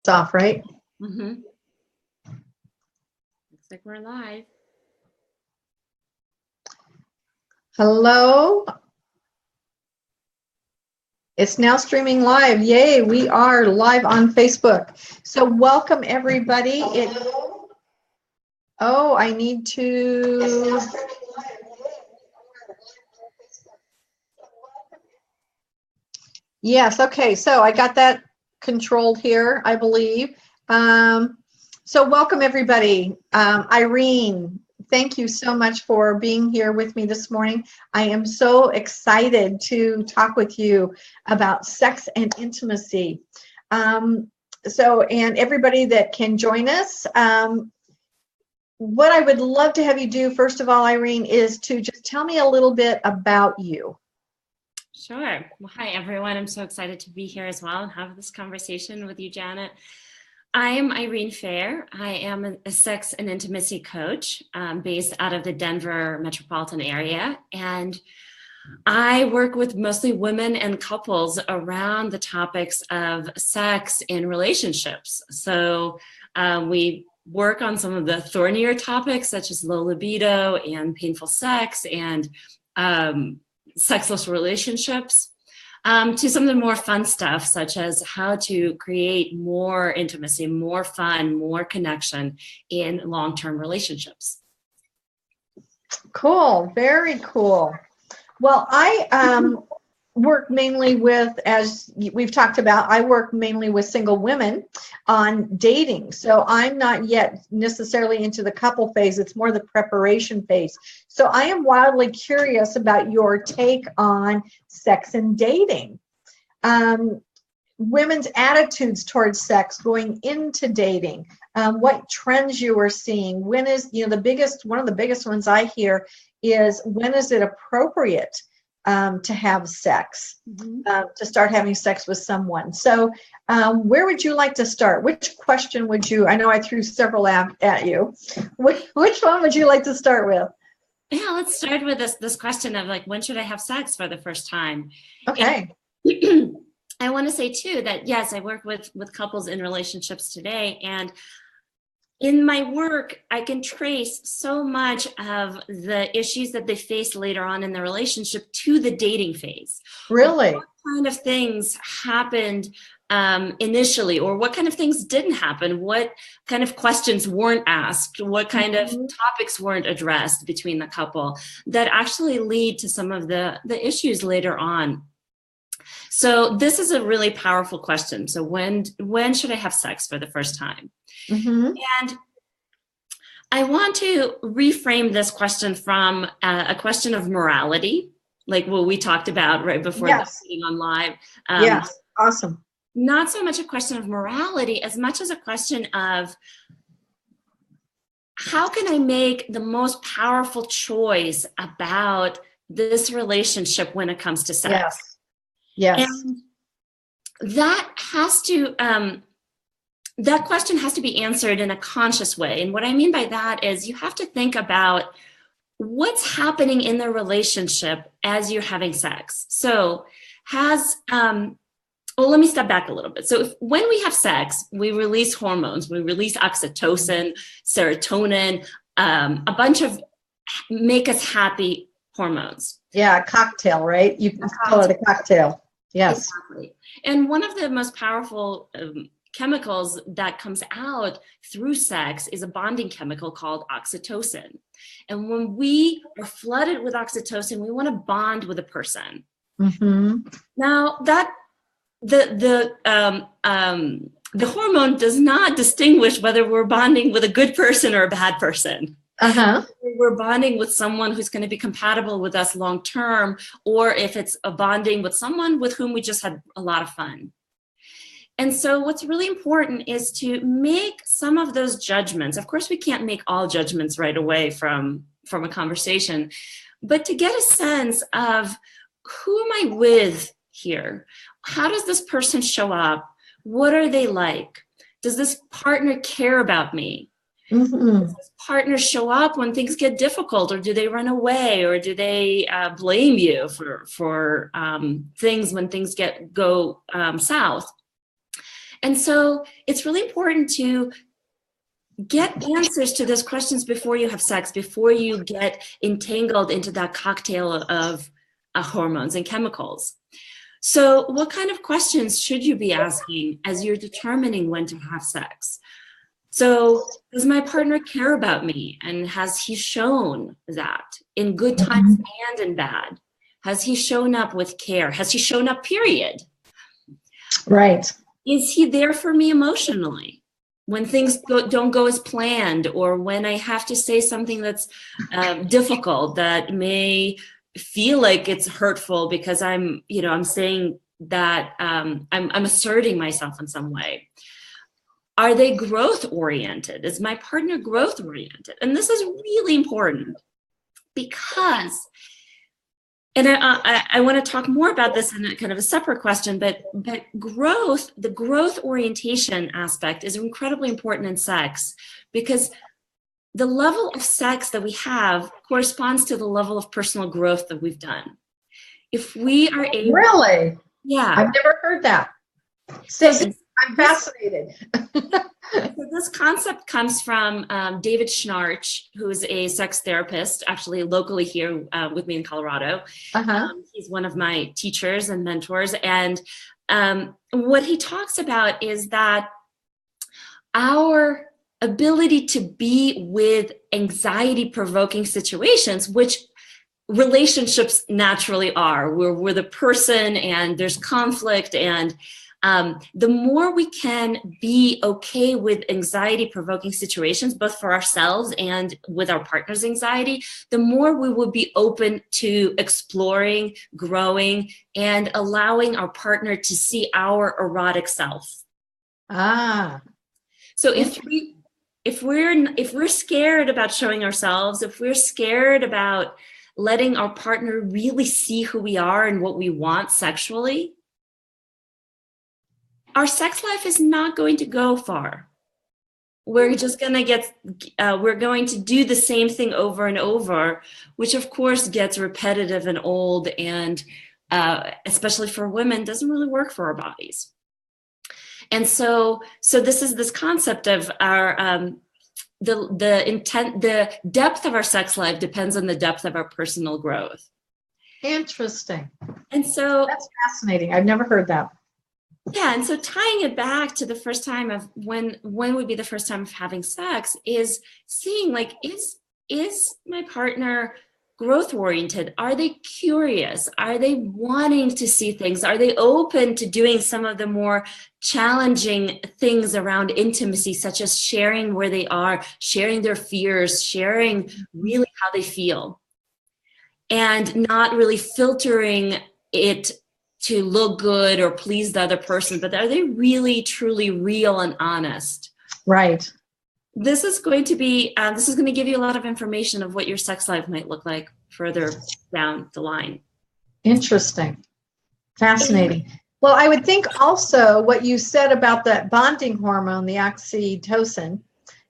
It's off, right? Mm-hmm. Looks like we're live. Hello. It's now streaming live. Yay, we are live on Facebook. So welcome everybody. Oh, I need to. Yes, okay, so I got that controlled here, I believe. So welcome everybody. Irene, thank you so much for being here with me this morning. I am so excited to talk with you about sex and intimacy. And everybody that can join us, what I would love to have you do, first of all, Irene, is to just tell me a little bit about you. Sure. Well, hi, everyone. I'm so excited to be here as well and have this conversation with you, Janet. I am Irene Fehr. I am a sex and intimacy coach based out of the Denver metropolitan area. And I work with mostly women and couples around the topics of sex in relationships. So we work on some of the thornier topics such as low libido and painful sex and sexless relationships, to some of the more fun stuff, such as how to create more intimacy, more fun, more connection in long-term relationships. Cool, very cool. Well, I work mainly with, as we've talked about, I work mainly with single women on dating. So I'm not yet necessarily into the couple phase. It's more the preparation phase. So I am wildly curious about your take on sex and dating. Women's attitudes towards sex going into dating, what trends you are seeing. When is, one of the biggest ones I hear is, when is it appropriate to have sex, to start having sex with someone? So where would you like to start? Which question would you, I know I threw several at you. Which one would you like to start with? Yeah, let's start with this question of like, when should I have sex for the first time? Okay. And I want to say too that yes, I work with couples in relationships today, and in my work, I can trace so much of the issues that they face later on in the relationship to the dating phase. Really? What kind of things happened initially, or what kind of things didn't happen? What kind of questions weren't asked? What kind of topics weren't addressed between the couple that actually lead to some of the issues later on? So this is a really powerful question. So when should I have sex for the first time? And I want to reframe this question from a question of morality, like what we talked about right before being on live. Yes, awesome. Not so much a question of morality as much as a question of, how can I make the most powerful choice about this relationship when it comes to sex? Yes. And that has to, that question has to be answered in a conscious way. And what I mean by that is, you have to think about what's happening in the relationship as you're having sex. So well, let me step back a little bit. So when we have sex, we release hormones. We release oxytocin, serotonin, a bunch of make us happy hormones. Yeah, a cocktail, right? You can call it a cocktail. Yes. Exactly. And one of the most powerful chemicals that comes out through sex is a bonding chemical called oxytocin. And when we are flooded with oxytocin, we want to bond with a person. Now that the hormone does not distinguish whether we're bonding with a good person or a bad person. We're bonding with someone who's going to be compatible with us long term, or if it's a bonding with someone with whom we just had a lot of fun. And so what's really important is to make some of those judgments. Of course, we can't make all judgments right away from a conversation, but to get a sense of, who am I with here? How does this person show up? What are they like? Does this partner care about me? Does this partner show up when things get difficult, or do they run away, or do they blame you for things when things go south? And so it's really important to get answers to those questions before you have sex, before you get entangled into that cocktail of hormones and chemicals. So what kind of questions should you be asking as you're determining when to have sex? So does my partner care about me? And has he shown that in good times and in bad? Has he shown up with care? Has he shown up, period? Right. Is he there for me emotionally when things don't go as planned, or when I have to say something that's difficult, that may feel like it's hurtful because I'm saying that I'm asserting myself in some way? Are they growth oriented? Is my partner growth oriented? And this is really important because, and I want to talk more about this in a kind of a separate question, but growth, the growth orientation aspect is incredibly important in sex, because the level of sex that we have corresponds to the level of personal growth that we've done. If we are able— Really? Yeah. I've never heard that. I'm fascinated. So this concept comes from David Schnarch, who's a sex therapist, actually locally here with me in Colorado. He's one of my teachers and mentors. And what he talks about is that our ability to be with anxiety-provoking situations, which relationships naturally are, where we're the person and there's conflict, and the more we can be okay with anxiety-provoking situations, both for ourselves and with our partner's anxiety, the more we will be open to exploring, growing, and allowing our partner to see our erotic self. So if we're scared about showing ourselves, if we're scared about letting our partner really see who we are and what we want sexually, our sex life is not going to go far. We're just going to we're going to do the same thing over and over, which of course gets repetitive and old, and especially for women, doesn't really work for our bodies. And so this is this concept of our, the depth of our sex life depends on the depth of our personal growth. Interesting. And so that's fascinating. I've never heard that. Yeah, and so tying it back to the first time of when would be the first time of having sex, is seeing, like, is my partner growth oriented? Are they curious? Are they wanting to see things? Are they open to doing some of the more challenging things around intimacy, such as sharing where they are, sharing their fears, sharing really how they feel, and not really filtering it to look good or please the other person, but are they really, truly real and honest? Right. This is going to be, this is going to give you a lot of information of what your sex life might look like further down the line. Interesting. Fascinating. Well, I would think also what you said about that bonding hormone, the oxytocin,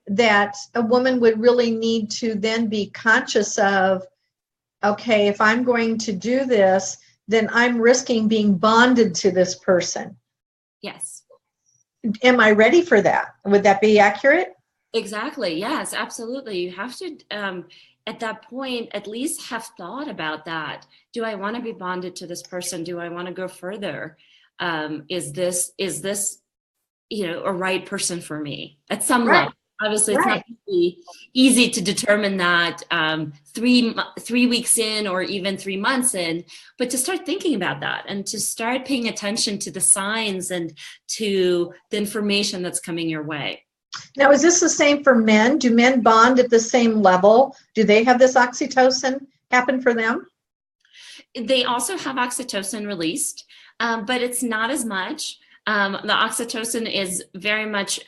that a woman would really need to then be conscious of, okay, if I'm going to do this, then I'm risking being bonded to this person. Yes. Am I ready for that? Would that be accurate? Exactly. Yes, absolutely. You have to, at that point, at least have thought about that. Do I want to be bonded to this person? Do I want to go further? Is this, a right person for me at some level? Obviously, it's not easy to determine that 3 weeks in or even 3 months in, but to start thinking about that and to start paying attention to the signs and to the information that's coming your way. Now, is this the same for men? Do men bond at the same level? Do they have this oxytocin happen for them? They also have oxytocin released, but it's not as much. The oxytocin is very much,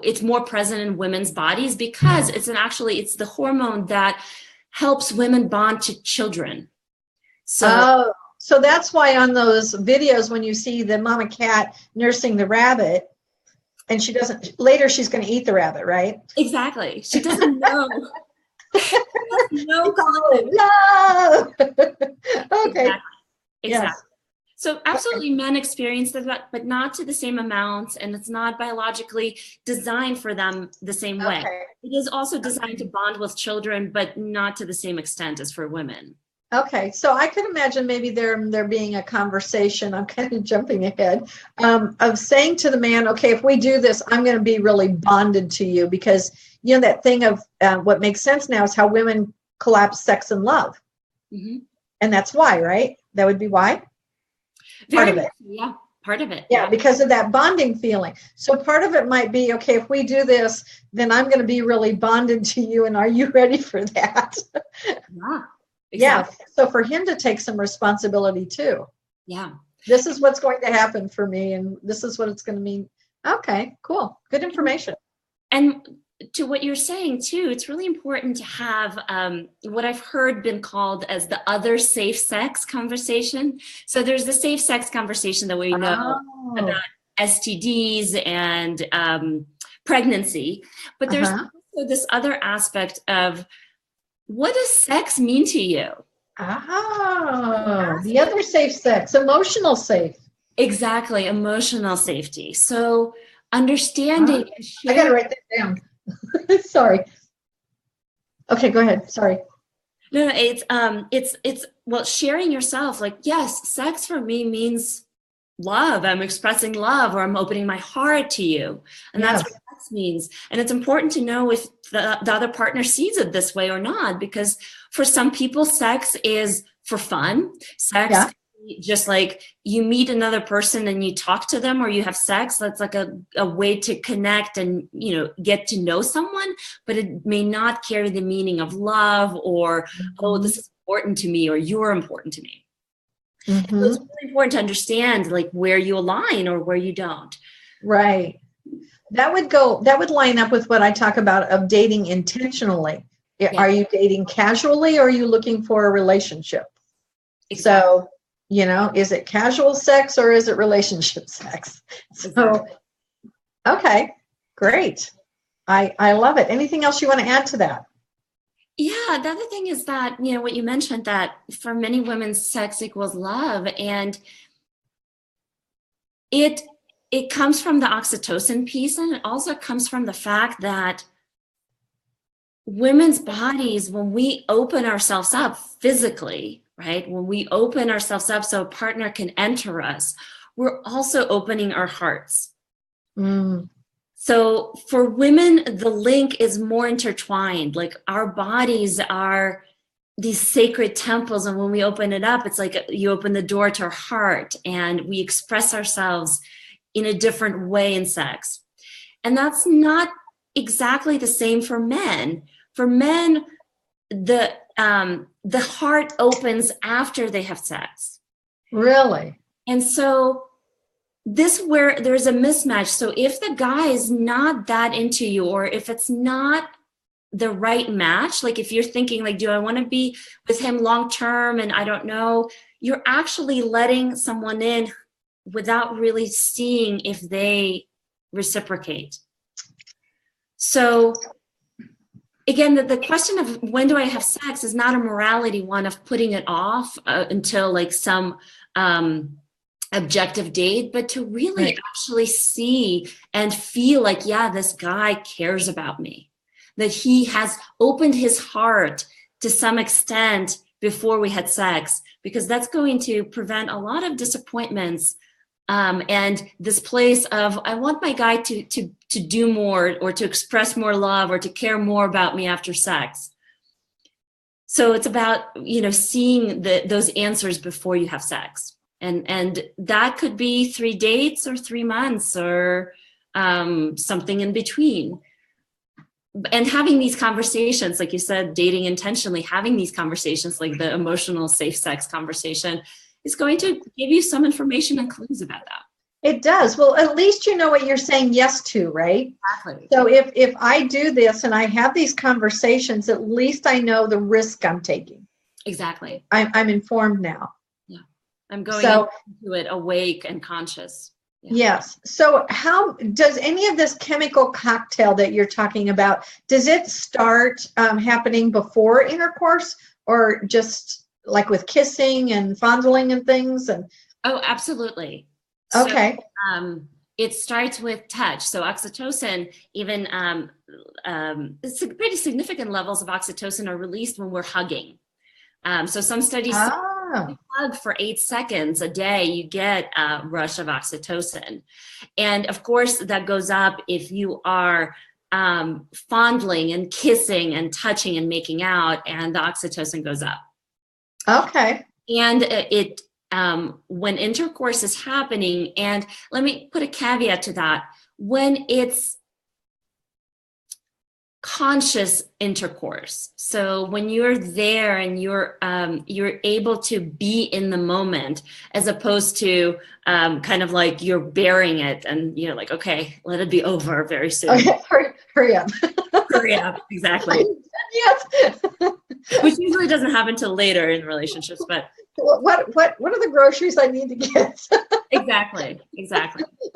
it's more present in women's bodies because it's the hormone that helps women bond to children. So that's why on those videos, when you see the mama cat nursing the rabbit, and she doesn't, later she's going to eat the rabbit, right? Exactly. She doesn't know. No love. Okay. Exactly. So absolutely men experience that, but not to the same amounts, and it's not biologically designed for them the same way. Okay. It is also designed to bond with children, but not to the same extent as for women. Okay, so I could imagine maybe there being a conversation, I'm kind of jumping ahead, of saying to the man, okay, if we do this, I'm going to be really bonded to you, because, you know, that thing of what makes sense now is how women collapse sex and love. Mm-hmm. And that's why, right? That would be why? Part of it. Yeah, part of it. Yeah, because of that bonding feeling. So part of it might be, okay, if we do this, then I'm going to be really bonded to you, and are you ready for that? Yeah. Exactly. Yeah, so for him to take some responsibility too. Yeah. This is what's going to happen for me, and this is what it's going to mean. Okay, cool. Good information. And to what you're saying too, it's really important to have what I've heard been called as the other safe sex conversation. So there's the safe sex conversation that we know about STDs and pregnancy, but there's also this other aspect of, what does sex mean to you? The other safe sex, emotional safe. Exactly, emotional safety. So understanding. I got to write that down. Sorry. Okay, go ahead. Sorry. No, it's well, sharing yourself. Like, yes, sex for me means love. I'm expressing love, or I'm opening my heart to you, and that's what sex means. And it's important to know if the other partner sees it this way or not, because for some people, sex is for fun. Sex can be just like you meet another person and you talk to them, or you have sex. That's like a way to connect and, you know, get to know someone, but it may not carry the meaning of love, or oh, this is important to me, or you're important to me. Mm-hmm. So it's really important to understand like where you align or where you don't. Right. That would line up with what I talk about of dating intentionally. Yeah. Are you dating casually, or are you looking for a relationship? Exactly. So, you know, is it casual sex or is it relationship sex? So, okay, great. I love it. Anything else you want to add to that? Yeah, the other thing is that, you know, what you mentioned, that for many women, sex equals love, and it comes from the oxytocin piece, and it also comes from the fact that women's bodies, when we open ourselves up physically, right, when we open ourselves up so a partner can enter us, we're also opening our hearts. So for women, the link is more intertwined. Like, our bodies are these sacred temples, and when we open it up, it's like you open the door to our heart, and we express ourselves in a different way in sex. And that's not exactly the same for men. For men, the heart opens after they have sex. Really? And so this where there's a mismatch. So if the guy is not that into you, or if it's not the right match, like if you're thinking like, do I want to be with him long term, and I don't know, you're actually letting someone in without really seeing if they reciprocate. So again, the question of when do I have sex is not a morality one of putting it off until like some objective date, but to really actually see and feel like, yeah, this guy cares about me, that he has opened his heart to some extent before we had sex, because that's going to prevent a lot of disappointments and this place of, I want my guy to do more, or to express more love, or to care more about me after sex. So it's about, you know, seeing those answers before you have sex. And that could be 3 dates or 3 months or something in between. And having these conversations, like you said, dating intentionally, having these conversations, like the emotional safe sex conversation, is going to give you some information and clues about that. It does. Well, at least you know what you're saying yes to, right? Exactly. So if I do this and I have these conversations, at least I know the risk I'm taking. Exactly. I'm informed now. Yeah. I'm going into it awake and conscious. Yeah. Yes. So how does any of this chemical cocktail that you're talking about, does it start happening before intercourse, or just like with kissing and fondling and things? And Oh, absolutely. Okay. So it starts with touch. So oxytocin, even pretty significant levels of oxytocin are released when we're hugging. So some studies say if Ah, you hug for 8 seconds a day, you get a rush of oxytocin. And of course, that goes up if you are fondling and kissing and touching and making out, and the oxytocin goes up. okay. And it when intercourse is happening, and let me put a caveat to that, when it's conscious intercourse, so when you're there and you're able to be in the moment, as opposed to kind of like you're bearing it and you're like, okay, let it be over very soon. Okay, hurry up. Hurry up, exactly. Yes. Which usually doesn't happen till later in relationships, but What are the groceries I need to get? exactly.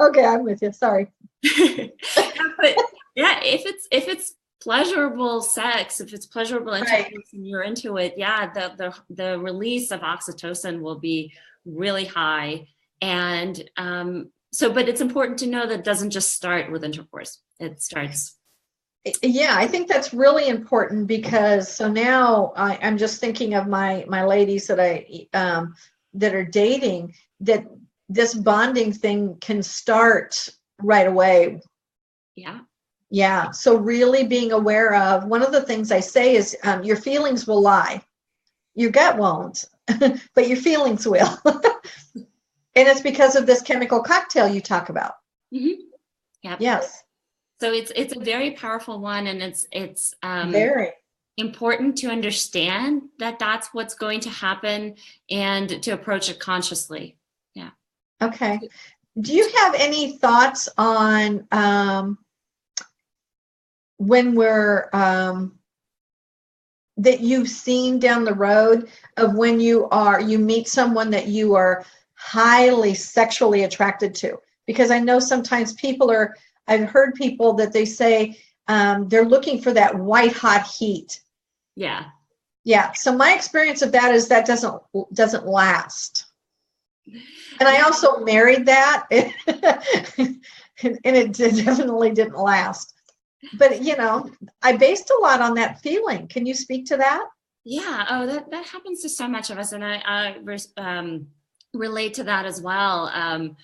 Okay, I'm with you. Sorry. But yeah, if it's pleasurable sex, if it's pleasurable intercourse, Right. and you're into it, yeah, the release of oxytocin will be really high. And but it's important to know that it doesn't just start with intercourse. It starts. Yeah, I think that's really important because so now I'm just thinking of my ladies that that are dating, that this bonding thing can start right away. Yeah. Yeah. So really being aware of, one of the things I say is your feelings will lie. Your gut won't, but your feelings will. And it's because of this chemical cocktail you talk about. Mm-hmm. Yep. Yes. So it's a very powerful one, and it's Very. important to understand that that's what's going to happen and to approach it consciously. Yeah. Okay. Do you have any thoughts on when we're that you've seen down the road of when you meet someone that you are highly sexually attracted to? Because I know sometimes I've heard people that they say they're looking for that white hot heat. Yeah. Yeah. So my experience of that is that doesn't last. And I also married that, and it definitely didn't last. But I based a lot on that feeling. Can you speak to that? Yeah. Oh, that happens to so much of us, and I relate to that as well.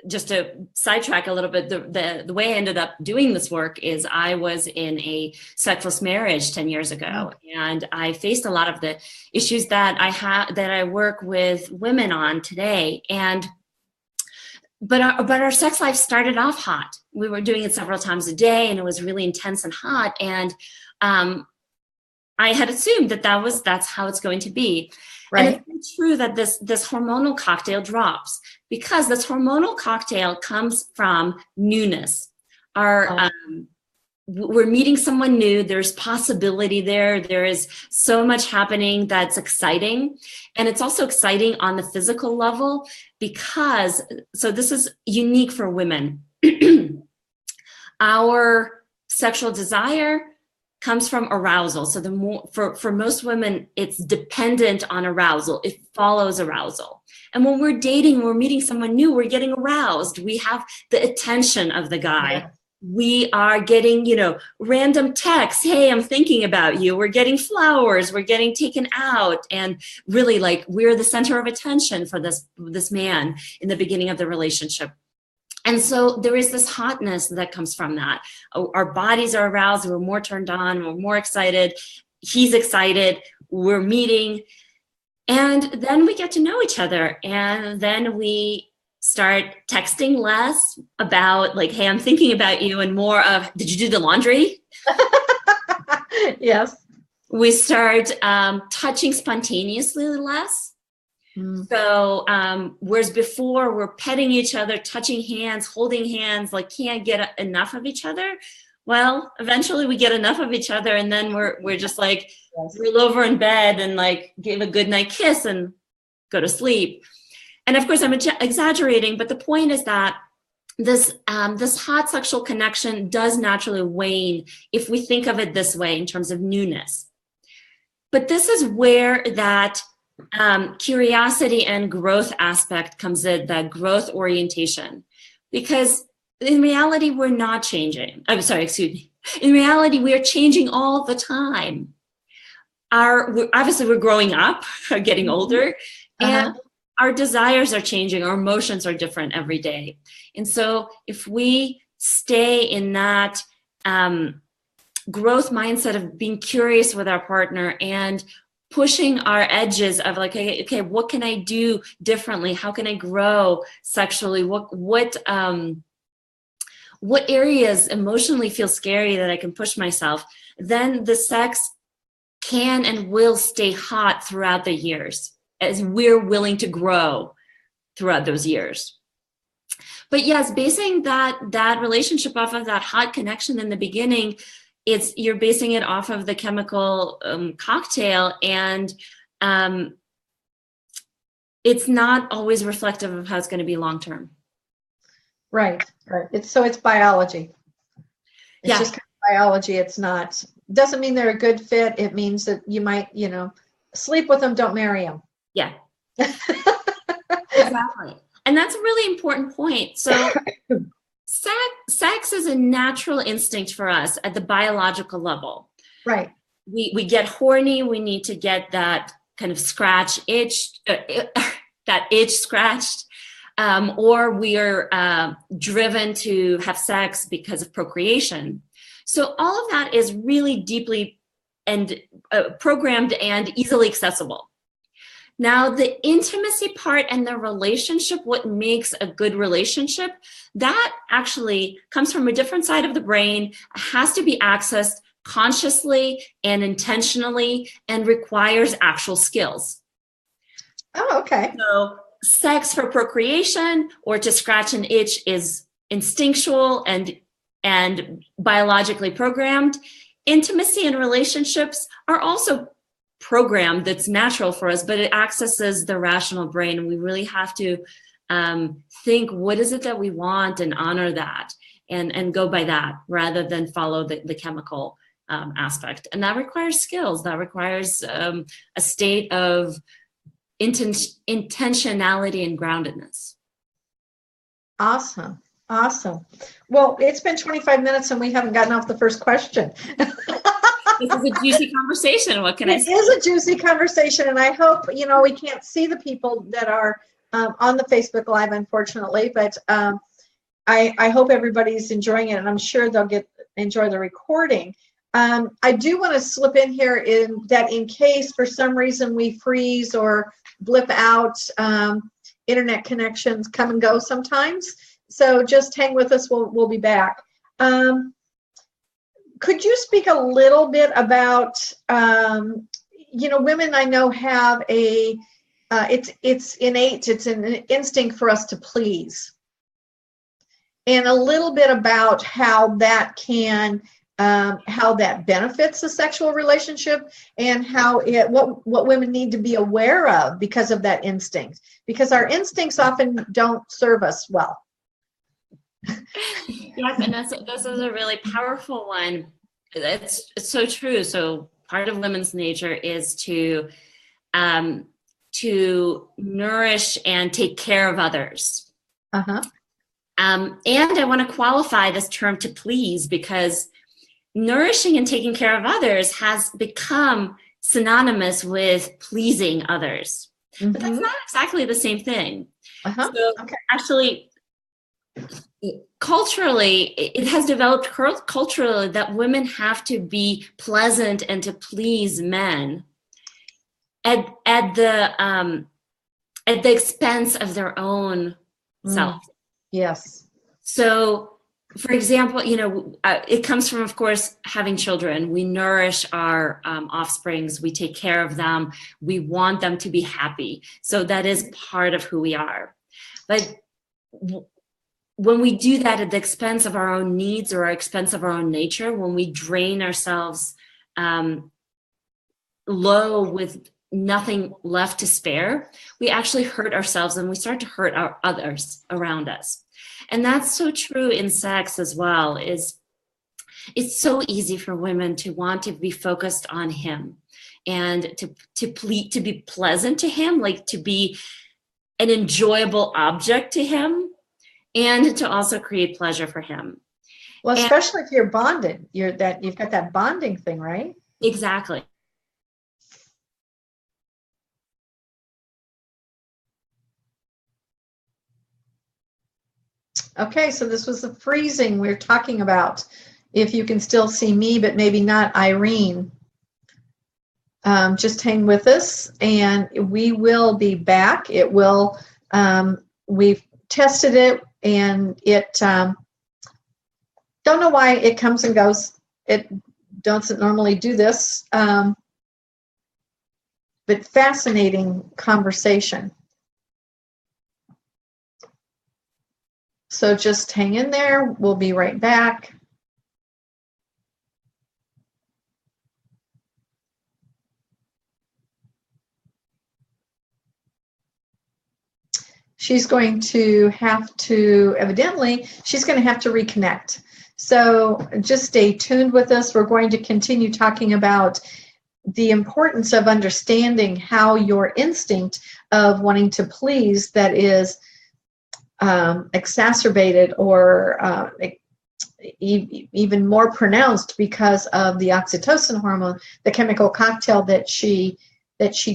Just to sidetrack a little bit, the way I ended up doing this work is I was in a sexless marriage 10 years ago, and I faced a lot of the issues that I work with women on today. But our sex life started off hot. We were doing it several times a day, and it was really intense and hot. And I had assumed that's how it's going to be. Right. And it's true that this hormonal cocktail drops, because this hormonal cocktail comes from newness. We're meeting someone new. There's possibility there. There is so much happening that's exciting. And it's also exciting on the physical level because, so this is unique for women. Our sexual desire comes from arousal. So for most women, it's dependent on arousal. It follows arousal. And when we're dating, we're meeting someone new, we're getting aroused. We have the attention of the guy. Yeah. We are getting, random texts. Hey, I'm thinking about you. We're getting flowers. We're getting taken out. And really, like, we're the center of attention for this man in the beginning of the relationship. And so there is this hotness that comes from that. Our bodies are aroused. We're more turned on. We're more excited. He's excited. We're meeting. And then we get to know each other. And then we start texting less about, like, hey, I'm thinking about you, and more of, did you do the laundry? Yes. We start touching spontaneously less. So whereas before we're petting each other, touching hands, holding hands, like can't get enough of each other. Well, eventually we get enough of each other, and then we're just like, yes, roll over in bed and like give a good night kiss and go to sleep. And of course I'm exaggerating, but the point is that this hot sexual connection does naturally wane if we think of it this way in terms of newness. But this is where that curiosity and growth aspect comes in, the growth orientation, because in reality, we're not changing. I'm sorry, excuse me. In reality, we are changing all the time. Obviously, we're growing up, getting older, and our desires are changing. Our emotions are different every day. And so if we stay in that growth mindset of being curious with our partner and pushing our edges of like, okay, what can I do differently? How can I grow sexually? What areas emotionally feel scary that I can push myself? Then the sex can and will stay hot throughout the years as we're willing to grow throughout those years. But yes, basing that relationship off of that hot connection in the beginning, you're basing it off of the chemical cocktail, and it's not always reflective of how it's going to be long term. Right. It's biology. It's just kind of biology. It's not. Doesn't mean they're a good fit. It means that you might, sleep with them, don't marry them. Yeah. Exactly. And that's a really important point. So sex is a natural instinct for us at the biological level. Right. We get horny. We need to get that kind of that itch scratched, or we are driven to have sex because of procreation. So all of that is really deeply and programmed and easily accessible. Now, the intimacy part and the relationship, what makes a good relationship, that actually comes from a different side of the brain, has to be accessed consciously and intentionally, and requires actual skills. Oh, okay. So sex for procreation or to scratch an itch is instinctual and biologically programmed. Intimacy and relationships are also programmed, that's natural for us, but it accesses the rational brain, and we really have to think, what is it that we want, and honor that, and go by that rather than follow the chemical aspect. And that requires skills. That requires a state of intentionality and groundedness. Awesome. Well, it's been 25 minutes and we haven't gotten off the first question. This is a juicy conversation. What can I say? It is a juicy conversation, and I hope, we can't see the people that are on the Facebook Live, unfortunately, but I hope everybody's enjoying it, and I'm sure they'll enjoy the recording. I do want to slip in here in case for some reason we freeze or blip out, internet connections come and go sometimes. So just hang with us. We'll be back. Could you speak a little bit about, women I know have it's innate, it's an instinct for us to please, and a little bit about how that benefits the sexual relationship, and what women need to be aware of because of that instinct, because our instincts often don't serve us well. Yes, and this is a really powerful one. It's so true. So part of women's nature is to nourish and take care of others. And I want to qualify this term to please, because nourishing and taking care of others has become synonymous with pleasing others. But that's not exactly the same thing. Actually, culturally, it has developed culturally that women have to be pleasant and to please men at the expense of their own self. Yes. So, for example, it comes from, of course, having children. We nourish our offsprings. We take care of them. We want them to be happy. So that is part of who we are. But when we do that at the expense of our own needs or our expense of our own nature, when we drain ourselves low with nothing left to spare, we actually hurt ourselves, and we start to hurt our others around us. And that's so true in sex as well, is It's so easy for women to want to be focused on him and to be pleasant to him, like to be an enjoyable object to him, and to also create pleasure for him. Well, especially if you're bonded, you've got that bonding thing, right? Exactly. Okay, so this was the freezing we're talking about. If you can still see me, but maybe not Irene. Just hang with us, and we will be back. It will. We've tested it, and it. Don't know why it comes and goes. It doesn't normally do this, but fascinating conversation. So just hang in there. We'll be right back. She's going to have to, evidently, she's going to have to reconnect. So just stay tuned with us. We're going to continue talking about the importance of understanding how your instinct of wanting to please that is exacerbated or even more pronounced because of the oxytocin hormone, the chemical cocktail that she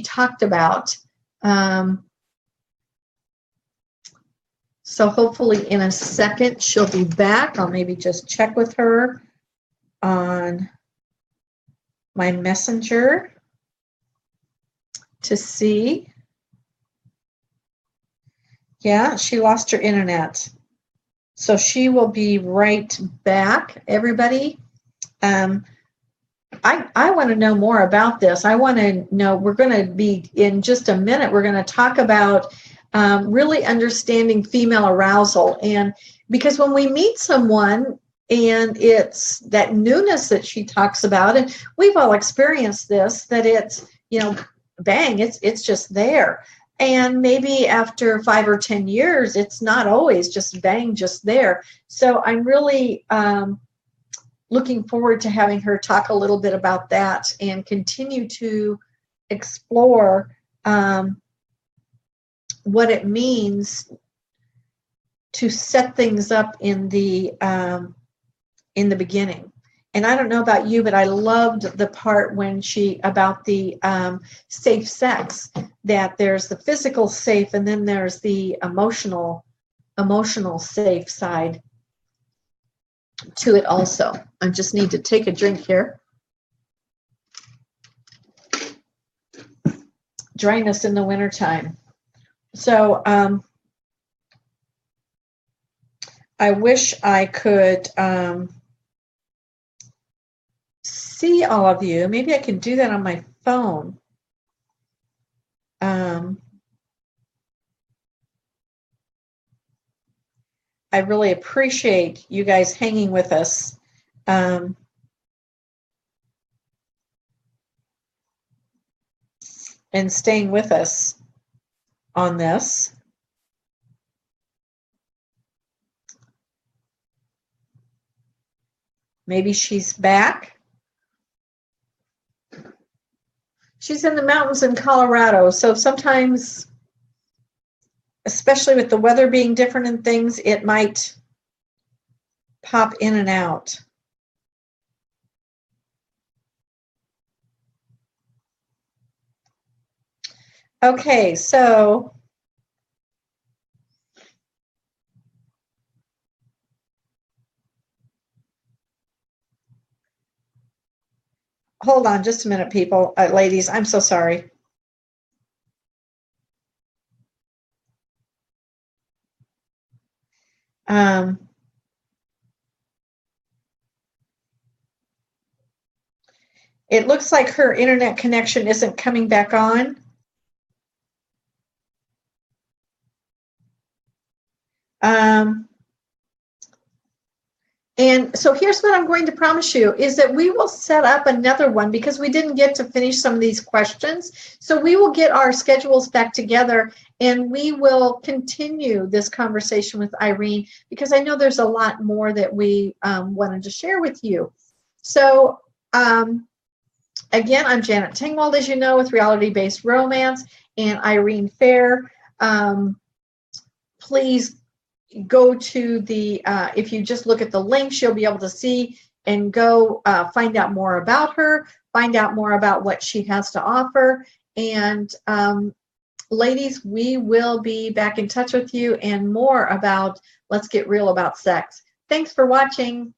talked about. So hopefully in a second she'll be back. I'll maybe just check with her on my messenger to see. Yeah, she lost her internet. So she will be right back, everybody. I want to know more about this. I want to know, we're going to be, in just a minute, we're going to talk about really understanding female arousal. And because when we meet someone and it's that newness that she talks about, and we've all experienced this, that it's, bang, it's just there. And maybe after 5 or 10 years, it's not always just bang, just there. So I'm really looking forward to having her talk a little bit about that and continue to explore what it means to set things up in the beginning. And I don't know about you, but I loved the part when about the safe sex, that there's the physical safe and then there's the emotional safe side to it also. I just need to take a drink here. Dryness in the wintertime. So I wish I could see all of you. Maybe I can do that on my phone. I really appreciate you guys hanging with us. And staying with us on this. Maybe she's back. She's in the mountains in Colorado, so sometimes, especially with the weather being different and things, it might pop in and out. Okay, so hold on just a minute, people, ladies, I'm so sorry. It looks like her internet connection isn't coming back on. And so here's what I'm going to promise you is that we will set up another one because we didn't get to finish some of these questions. So we will get our schedules back together and we will continue this conversation with Irene because I know there's a lot more that we wanted to share with you. So again, I'm Janet Tingwald, as you know, with Reality-Based Romance, and Irene Fehr. Please go to the, if you just look at the links, you'll be able to see and go find out more about her, find out more about what she has to offer. And ladies, we will be back in touch with you and more about Let's Get Real About Sex. Thanks for watching.